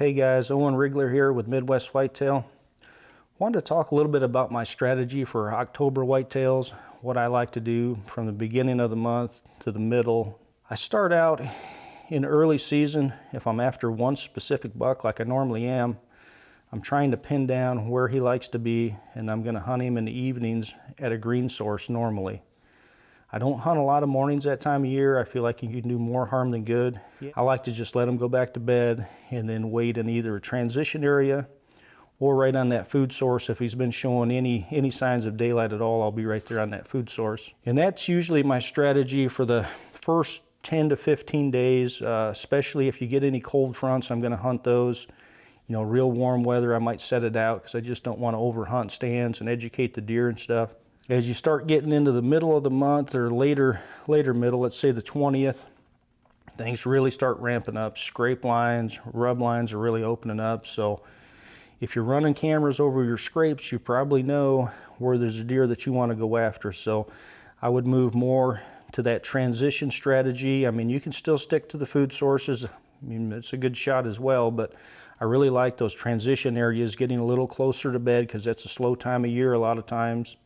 Hey guys, Owen Reigler here with Midwest Whitetail. Wanted to talk a little bit about my strategy for October whitetails, what I like to do from the beginning of the month to the middle. I start out in early season. If I'm after one specific buck like I normally am, I'm trying to pin down where he likes to be, and I'm going to hunt him in the evenings at a green source normally. I don't hunt a lot of mornings that time of year. I feel like you can do more harm than good. I like to just let him go back to bed and then wait in either a transition area or right on that food source. If he's been showing any signs of daylight at all, I'll be right there on that food source. And that's usually my strategy for the first 10 to 15 days, especially if you get any cold fronts. I'm going to hunt those. You know, real warm weather, I might set it out because I just don't want to overhunt stands and educate the deer and stuff. As you start getting into the middle of the month or later middle, let's say the 20th, things really start ramping up. Scrape lines, rub lines are really opening up. So if you're running cameras over your scrapes, you probably know where there's a deer that you want to go after. So I would move more to that transition strategy. I mean, you can still stick to the food sources. I mean, it's a good shot as well, but I really like those transition areas, getting a little closer to bed because that's a slow time of year a lot of times.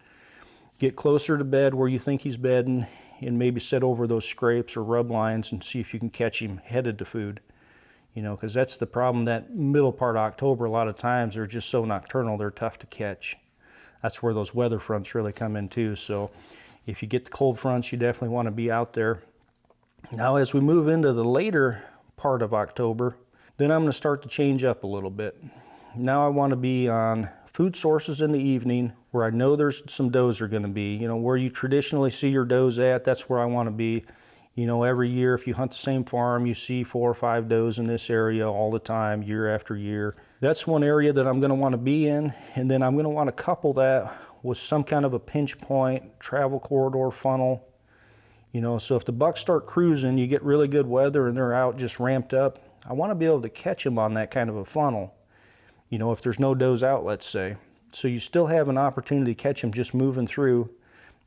Get closer to bed where you think he's bedding and maybe set over those scrapes or rub lines and see if you can catch him headed to food. You know, because that's the problem, that middle part of October, a lot of times they're just so nocturnal, they're tough to catch. That's where those weather fronts really come in too. So if you get the cold fronts, you definitely want to be out there. Now as we move into the later part of October, then I'm going to start to change up a little bit. Now I want to be on food sources in the evening where I know there's some does are going to be. You know, where you traditionally see your does at, that's where I want to be. You know, every year if you hunt the same farm, you see 4 or 5 does in this area all the time, year after year. That's one area that I'm going to want to be in, and then I'm going to want to couple that with some kind of a pinch point, travel corridor funnel. You know, so if the bucks start cruising, you get really good weather and they're out just ramped up, I want to be able to catch them on that kind of a funnel. You know, if there's no does out, let's say. So you still have an opportunity to catch them just moving through.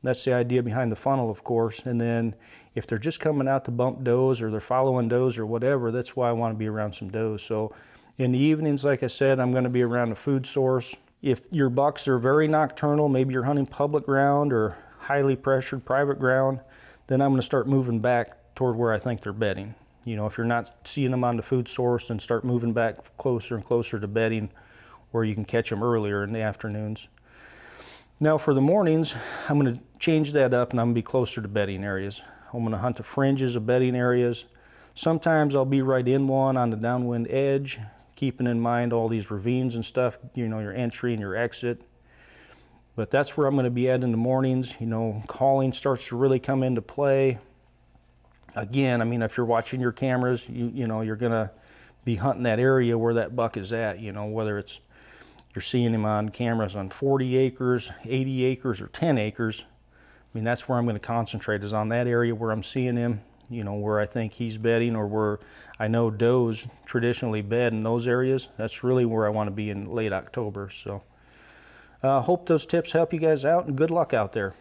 That's the idea behind the funnel, of course. And then if they're just coming out to bump does or they're following does or whatever, that's why I want to be around some does. So in the evenings, like I said, I'm going to be around a food source. If your bucks are very nocturnal, maybe you're hunting public ground or highly pressured private ground, then I'm going to start moving back toward where I think they're bedding. You know, if you're not seeing them on the food source, then start moving back closer and closer to bedding where you can catch them earlier in the afternoons. Now for the mornings, I'm going to change that up and I'm going to be closer to bedding areas. I'm going to hunt the fringes of bedding areas. Sometimes I'll be right in one on the downwind edge, keeping in mind all these ravines and stuff, you know, your entry and your exit. But that's where I'm going to be at in the mornings. You know, calling starts to really come into play. Again, I mean, if you're watching your cameras, you know, you're going to be hunting that area where that buck is at, you know, whether it's you're seeing him on cameras on 40 acres, 80 acres, or 10 acres. I mean, that's where I'm going to concentrate, is on that area where I'm seeing him, you know, where I think he's bedding or where I know does traditionally bed in those areas. That's really where I want to be in late October. So hope those tips help you guys out, and good luck out there.